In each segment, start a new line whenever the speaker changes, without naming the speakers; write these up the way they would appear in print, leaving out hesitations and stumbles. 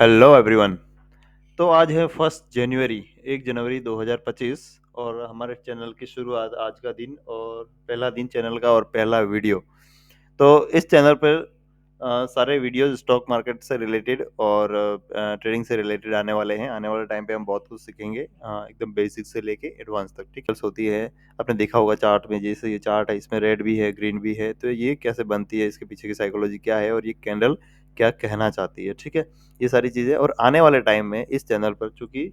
Hello everyone. तो आज है 1 जनवरी 1 जनवरी 2025 और हमारे चैनल की शुरुआत आज का दिन और पहला दिन चैनल का और पहला वीडियो। तो इस चैनल पर सारे वीडियोस स्टॉक मार्केट से रिलेटेड और ट्रेडिंग से रिलेटेड आने वाले हैं। आने वाले टाइम पे हम बहुत कुछ सीखेंगे, एकदम बेसिक से लेके एडवांस तक। ठीक है, होती है, आपने देखा होगा चार्ट में, जैसे ये चार्ट है इसमें रेड भी है ग्रीन भी है, तो ये कैसे बनती है, इसके पीछे की साइकोलॉजी क्या है और ये कैंडल क्या कहना चाहती है। ठीक है, ये सारी चीज़ें। और आने वाले टाइम में इस चैनल पर, चूंकि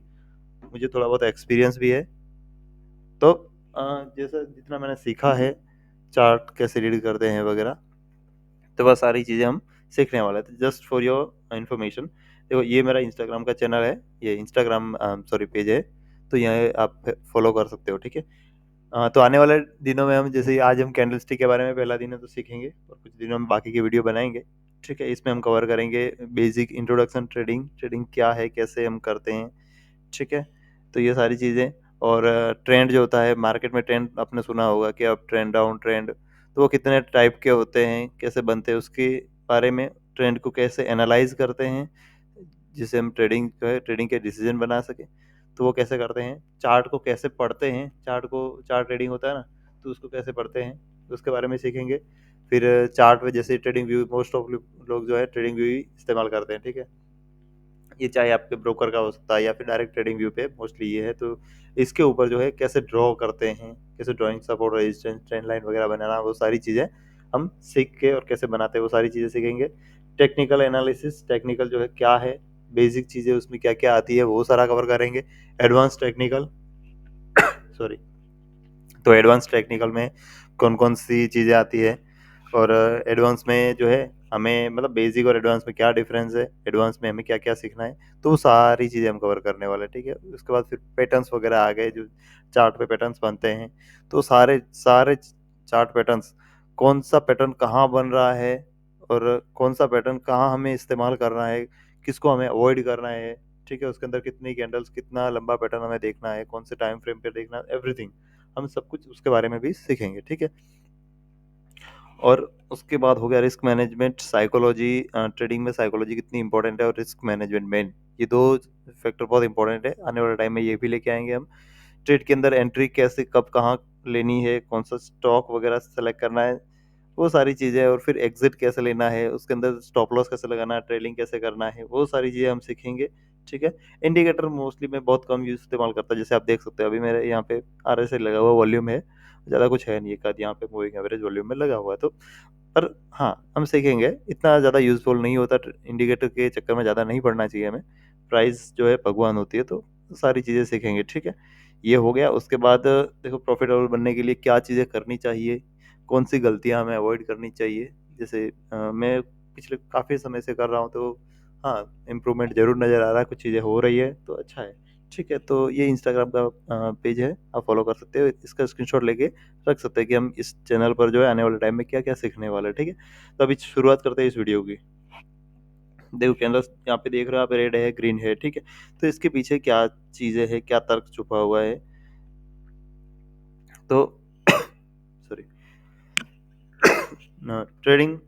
मुझे थोड़ा बहुत एक्सपीरियंस भी है, तो जैसा जितना मैंने सीखा है चार्ट कैसे रीड करते हैं वगैरह, तो वह सारी चीज़ें हम सीखने वाले थे। जस्ट फॉर योर इन्फॉर्मेशन, देखो ये मेरा इंस्टाग्राम का चैनल है, ये इंस्टाग्राम सॉरी पेज है, तो यहाँ आप फॉलो कर सकते हो। ठीक है, तो आने वाले दिनों में हम, जैसे आज हम कैंडलस्टिक के बारे में पहला दिन है तो सीखेंगे, और कुछ दिनों में बाकी की वीडियो बनाएंगे। ठीक है, इसमें हम कवर करेंगे बेसिक इंट्रोडक्शन, ट्रेडिंग ट्रेडिंग क्या है, कैसे हम करते हैं। ठीक है, तो ये सारी चीज़ें। और ट्रेंड जो होता है मार्केट में, ट्रेंड आपने सुना होगा कि अप ट्रेंड डाउन ट्रेंड, तो वो कितने टाइप के होते हैं, कैसे बनते हैं, उसके बारे में, ट्रेंड को कैसे एनालाइज करते हैं जिससे हम ट्रेडिंग जो है, ट्रेडिंग के डिसीजन बना सकें, तो वो कैसे करते हैं। चार्ट को कैसे पढ़ते हैं, चार्ट ट्रेडिंग होता है ना, तो उसको कैसे पढ़ते हैं, तो उसके बारे में सीखेंगे। फिर चार्ट में जैसे ट्रेडिंग व्यू, मोस्ट ऑफ लोग जो है ट्रेडिंग व्यू ही इस्तेमाल करते हैं। ठीक है, ये चाहे आपके ब्रोकर का हो सकता है या फिर डायरेक्ट ट्रेडिंग व्यू पे मोस्टली ये है। तो इसके ऊपर जो है कैसे ड्रॉ करते हैं, कैसे drawing, support, resistance, trend line वगैरह बनाना, वो सारी चीज़ें हम सीख के, और कैसे बनाते हैं वो सारी चीज़ें सीखेंगे। टेक्निकल एनालिसिस, टेक्निकल जो है क्या है, बेसिक चीज़ें उसमें क्या क्या आती है वो सारा कवर करेंगे। एडवांस टेक्निकल सॉरी, तो एडवांस टेक्निकल में कौन कौन सी चीज़ें आती है, और एडवांस में जो है हमें, मतलब बेसिक और एडवांस में क्या डिफरेंस है, एडवांस में हमें क्या क्या सीखना है, तो वो सारी चीज़ें हम कवर करने वाले हैं। ठीक है, उसके बाद फिर पैटर्न्स वगैरह आ गए, जो चार्ट पे पैटर्न्स बनते हैं, तो सारे सारे चार्ट पैटर्न्स, कौन सा पैटर्न कहाँ बन रहा है और कौन सा पैटर्न कहाँ हमें इस्तेमाल करना है, किसको हमें अवॉइड करना है। ठीक है, उसके अंदर कितनी कैंडल्स, कितना लंबा पैटर्न हमें देखना है, कौन से टाइम फ्रेम पे देखना है, एवरीथिंग हम सब कुछ उसके बारे में भी सीखेंगे। ठीक है, और उसके बाद हो गया रिस्क मैनेजमेंट, साइकोलॉजी, ट्रेडिंग में साइकोलॉजी कितनी इंपॉर्टेंट है, और रिस्क मैनेजमेंट मेन, ये दो फैक्टर बहुत इंपॉर्टेंट है। आने वाले टाइम में ये भी लेके आएंगे हम। ट्रेड के अंदर एंट्री कैसे, कब, कहाँ लेनी है, कौन सा स्टॉक वगैरह सेलेक्ट करना है, वो सारी चीज़ें। और फिर एग्जिट कैसे लेना है, उसके अंदर स्टॉप लॉस कैसे लगाना है, ट्रेलिंग कैसे करना है, वो सारी चीज़ें हम सीखेंगे। ठीक है, इंडिकेटर मोस्टली मैं बहुत कम यूज इस्तेमाल करता, जैसे आप देख सकते हो अभी मेरे यहाँ पे RSI लगा हुआ, वॉल्यूम है, ज़्यादा कुछ है नहीं, एक आध यहाँ पे मूविंग एवरेज वॉल्यूम में लगा हुआ है। तो पर हाँ, हम सीखेंगे, इतना ज़्यादा यूज़फुल नहीं होता, इंडिकेटर के चक्कर में ज़्यादा नहीं पड़ना चाहिए हमें। प्राइस जो है भगवान होती है, तो सारी चीज़ें सीखेंगे। ठीक है, ये हो गया। उसके बाद देखो प्रॉफिटेबल बनने के लिए क्या चीज़ें करनी चाहिए, कौन सी गलतियाँ हमें अवॉइड करनी चाहिए। जैसे मैं पिछले काफ़ी समय से कर रहा हूँ, तो हाँ, इम्प्रूवमेंट ज़रूर नज़र आ रहा है, कुछ चीज़ें हो रही है तो अच्छा है। ठीक है, तो ये इंस्टाग्राम का पेज है, आप फॉलो कर सकते हो, इसका स्क्रीनशॉट लेके रख सकते हैं कि हम इस चैनल पर जो है आने वाले टाइम में क्या क्या सीखने वाले हैं। ठीक है, तो अभी शुरुआत करते हैं इस वीडियो की। देखो कैनवस यहाँ पे देख रहे हो आप, रेड है ग्रीन है। ठीक है, तो इसके पीछे क्या चीज़ें है, क्या तर्क छुपा हुआ है, तो सॉरी, ट्रेडिंग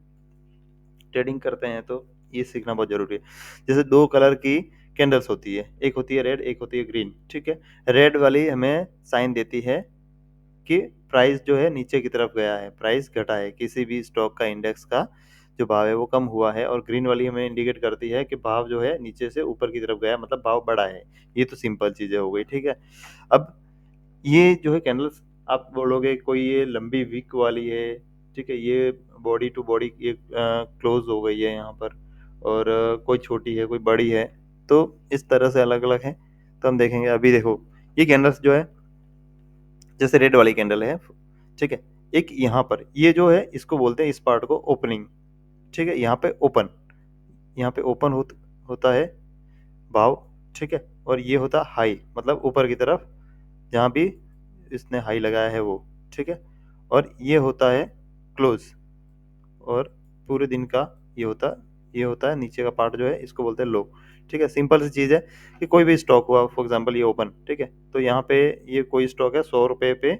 ट्रेडिंग करते हैं तो ये सीखना बहुत जरूरी है। जैसे दो कलर की कैंडल्स होती है, एक होती है रेड, एक होती है ग्रीन। ठीक है, रेड वाली हमें साइन देती है कि प्राइस जो है नीचे की तरफ गया है, प्राइस घटा है, किसी भी स्टॉक का, इंडेक्स का जो भाव है वो कम हुआ है। और ग्रीन वाली हमें इंडिकेट करती है कि भाव जो है नीचे से ऊपर की तरफ गया, मतलब भाव बढ़ा है। ये तो सिंपल चीजें हो गई। ठीक है, अब ये जो है कैंडल्स, आप बोलोगे कोई ये लंबी विक वाली है। ठीक है, ये बॉडी टू बॉडी ये क्लोज हो गई है यहाँ पर, और कोई छोटी है, कोई बड़ी है, तो इस तरह से अलग अलग है। तो हम देखेंगे, अभी देखो ये कैंडल्स जो है, जैसे रेड वाली कैंडल है। ठीक है, एक यहाँ पर ये जो है, इसको बोलते हैं, इस पार्ट को ओपनिंग। ठीक है, यहाँ पे ओपन, यहाँ पे ओपन होता है भाव। ठीक है, और ये होता हाई, मतलब ऊपर की तरफ जहाँ भी इसने हाई लगाया है वो। ठीक है, और ये होता है क्लोज, और पूरे दिन का ये होता है नीचे का पार्ट जो है, इसको बोलते हैं लो। ठीक है, सिंपल सी चीज़ है कि कोई भी स्टॉक हुआ, फॉर एग्जांपल ये ओपन। ठीक है, तो यहाँ पे ये कोई स्टॉक है, 100 रुपये पे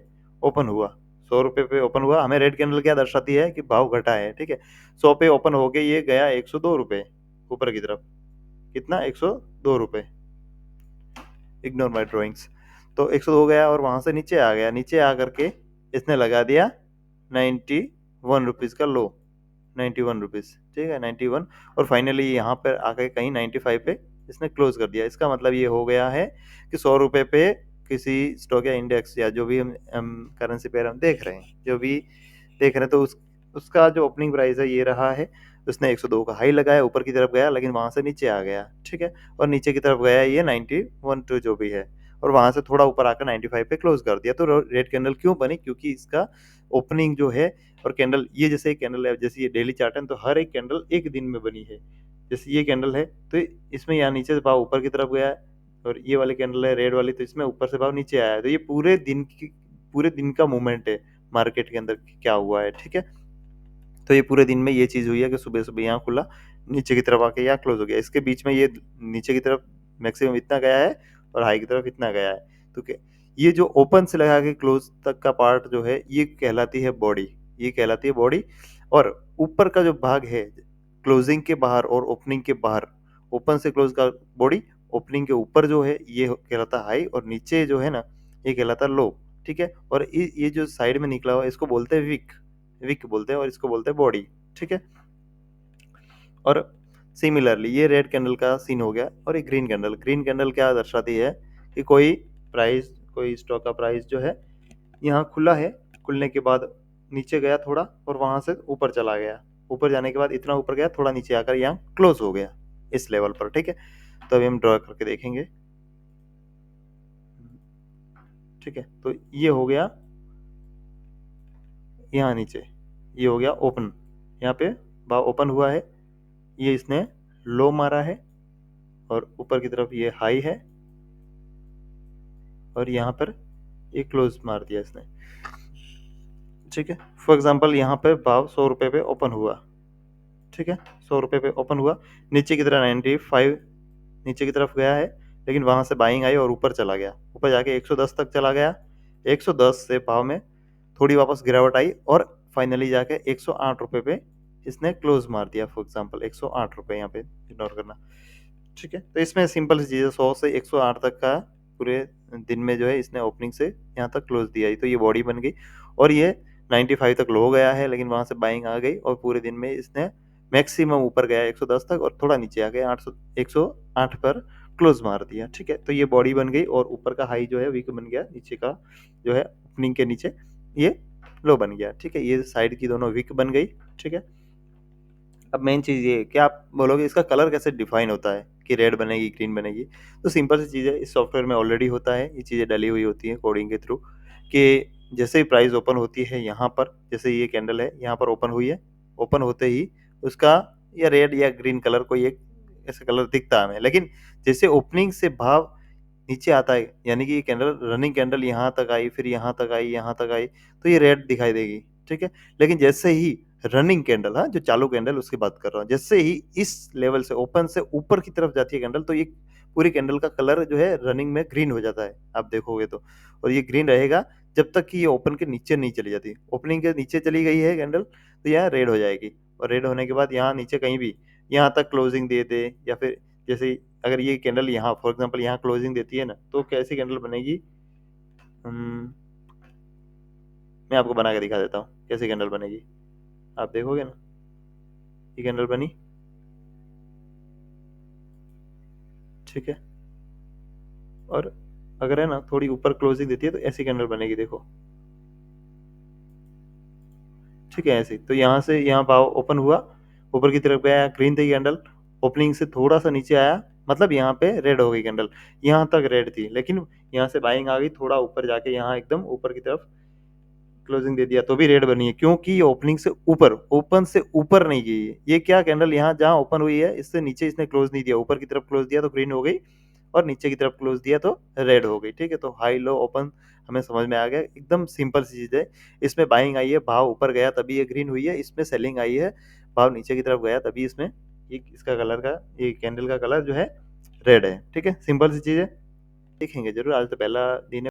ओपन हुआ, 100 रुपये पे ओपन हुआ, हमें रेड कैंडल क्या दर्शाती है कि भाव घटा है। ठीक है, 100 पे ओपन हो के ये गया 102 रुपये ऊपर की तरफ। कितना 102 रुपये, इग्नोर माई ड्रॉइंग्स। तो 102 गया और वहां से नीचे आ गया, नीचे आ करके इसने लगा दिया 91 रुपीज़ का लो, 91 रुपीज़, ठीक है 91। और फाइनली यहाँ पर आके कहीं 95 पे इसने क्लोज कर दिया। इसका मतलब ये हो गया है कि 100 रुपये पे किसी स्टॉक या इंडेक्स या जो भी हम करेंसी पेयर हम देख रहे हैं, जो भी देख रहे हैं, तो उसका जो ओपनिंग प्राइस है ये रहा है। उसने 102 का हाई लगाया, ऊपर की तरफ गया, लेकिन वहां से नीचे आ गया, ठीक है। और नीचे की तरफ गया ये 91 टू जो भी है, और वहां से थोड़ा ऊपर आकर 95 पे क्लोज कर दिया। तो रेड कैंडल क्यों बनी? क्योंकि इसका ओपनिंग जो है, और कैंडल ये जैसे एक कैंडल है, जैसे ये डेली चार्ट है, तो हर एक कैंडल एक दिन में बनी है। जैसे ये कैंडल है तो इसमें यहाँ नीचे से भाव ऊपर की तरफ गया है, और ये वाली कैंडल है रेड वाली, तो इसमें ऊपर से भाव नीचे आया है। तो ये पूरे दिन का मूवमेंट है मार्केट के अंदर क्या हुआ है, ठीक है। तो ये पूरे दिन में ये चीज हुई है कि सुबह सुबह यहाँ खुला, नीचे की तरफ आके यहाँ क्लोज हो गया। इसके बीच में ये नीचे की तरफ मैक्सिमम इतना गया है और हाई की तरफ इतना गया है। तो ये जो ओपन से लगा के क्लोज तक का पार्ट जो है ये कहलाती है बॉडी, ये कहलाती है बॉडी। और ऊपर का जो भाग है क्लोजिंग के बाहर और ओपनिंग के बाहर, ओपन से क्लोज का बॉडी, ओपनिंग के ऊपर जो है ये कहलाता हाई, और नीचे जो है ना ये कहलाता लो, ठीक है। और ये जो साइड में निकला हुआ है इसको बोलते हैं विक, विक बोलते हैं, और इसको बोलते हैं बॉडी, ठीक है। और सिमिलरली ये रेड कैंडल का सीन हो गया। और एक ग्रीन कैंडल, ग्रीन कैंडल क्या दर्शाती है कि कोई स्टॉक का प्राइस जो है यहाँ खुला है, खुलने के बाद नीचे गया थोड़ा, और वहां से ऊपर चला गया, ऊपर जाने के बाद इतना ऊपर गया, थोड़ा नीचे आकर यहाँ क्लोज हो गया इस लेवल पर, ठीक है। तो अभी हम ड्रॉ करके देखेंगे, ठीक है। तो ये हो गया यहाँ नीचे, ये हो गया ओपन, यहाँ पे भाव ओपन हुआ है, ये इसने लो मारा है, और ऊपर की तरफ ये हाई है, और यहाँ पर ये क्लोज मार दिया इसने, ठीक है। फॉर एग्जांपल यहाँ पे भाव 100 रुपये पे ओपन हुआ, ठीक है, 100 रुपये पे ओपन हुआ, नीचे की तरफ 95 नीचे की तरफ गया है, लेकिन वहां से बाइंग आई और ऊपर चला गया, ऊपर जाके 110 तक चला गया। 110 से भाव में थोड़ी वापस गिरावट आई, और फाइनली जाके 108 रुपये पे इसने क्लोज मार दिया। फॉर एग्जांपल 108 रुपये, यहाँ पे इग्नोर करना, ठीक है। तो इसमें सिंपल सी चीज़ है, 100 से 108 तक का पूरे दिन में जो है इसने ओपनिंग से यहाँ तक क्लोज दिया ही, तो ये बॉडी बन गई। और ये 95 तक लो गया है, लेकिन वहां से बाइंग आ गई, और पूरे दिन में इसने मैक्सिमम ऊपर गया 110 तक, और थोड़ा नीचे आ गया 108 पर क्लोज मार दिया, ठीक है। तो ये बॉडी बन गई, और ऊपर का हाई जो है वीक बन गया, नीचे का जो है ओपनिंग के नीचे ये लो बन गया, ठीक है। ये साइड की दोनों वीक बन गई, ठीक है। अब मेन चीज़ ये है कि आप बोलोगे इसका कलर कैसे डिफाइन होता है कि रेड बनेगी ग्रीन बनेगी। तो सिंपल सी चीज़ है, इस सॉफ्टवेयर में ऑलरेडी होता है, ये चीज़ें डली हुई होती हैं कोडिंग के थ्रू, कि जैसे ही प्राइस ओपन होती है यहाँ पर, जैसे ये कैंडल है यहाँ पर ओपन हुई है, ओपन होते ही उसका या रेड या ग्रीन कलर कोई एक ऐसा कलर दिखता है हमें, लेकिन जैसे ओपनिंग से भाव नीचे आता है, यानी कि ये कैंडल रनिंग कैंडल यहाँ तक आई, फिर यहाँ तक आई, यहाँ तक आई, तो ये रेड दिखाई देगी, ठीक है। लेकिन जैसे ही रनिंग कैंडल, हाँ जो चालू कैंडल उसकी बात कर रहा हूँ, जैसे ही इस लेवल से ओपन से ऊपर की तरफ जाती है कैंडल, तो ये पूरी कैंडल का कलर जो है रनिंग में ग्रीन हो जाता है, आप देखोगे तो। और ये ग्रीन रहेगा जब तक कि ये ओपन के नीचे नहीं चली जाती। ओपनिंग के नीचे चली गई है कैंडल तो यहाँ रेड हो जाएगी, और रेड होने के बाद यहाँ नीचे कहीं भी यहाँ तक क्लोजिंग दे दे, या फिर जैसे अगर ये कैंडल यहाँ फॉर एग्जांपल यहाँ क्लोजिंग देती है ना, तो कैसी कैंडल बनेगी, मैं आपको बना के दिखा देता हूँ कैसी कैंडल बनेगी, आप देखोगे ना। ये कैंडल बनी, ठीक है। और अगर है ना थोड़ी ऊपर क्लोजिंग देती है तो ऐसी कैंडल बनेगी, देखो, ठीक है, ऐसे। तो यहाँ से यहाँ भाव ओपन हुआ, ऊपर की तरफ गया, ग्रीन थी कैंडल, ओपनिंग से थोड़ा सा नीचे आया, मतलब यहाँ पे रेड हो गई कैंडल, यहाँ तक रेड थी, लेकिन यहाँ से बाइंग आ गई, थोड़ा ऊपर जाके यहाँ एकदम ऊपर की तरफ क्लोजिंग दे दिया, तो भी रेड बनी है, क्योंकि ये ओपनिंग से ऊपर, ओपन से ऊपर नहीं गई है। ये क्या कैंडल यहाँ जहाँ ओपन हुई है इससे नीचे इसने क्लोज नहीं दिया, ऊपर की तरफ क्लोज दिया तो ग्रीन हो गई, और नीचे की तरफ क्लोज दिया तो रेड हो गई, ठीक है। तो हाई लो ओपन हमें समझ में आ गया, एकदम सिंपल सी चीज है। इसमें बाइंग आई है, भाव ऊपर गया तभी ये ग्रीन हुई है, इसमें सेलिंग आई है, भाव नीचे की तरफ गया तभी इसमें ये इसका कलर का ये कैंडल का कलर जो है रेड है, ठीक है। सिंपल सी चीज है, देखेंगे जरूर, आज तो पहला दिन है।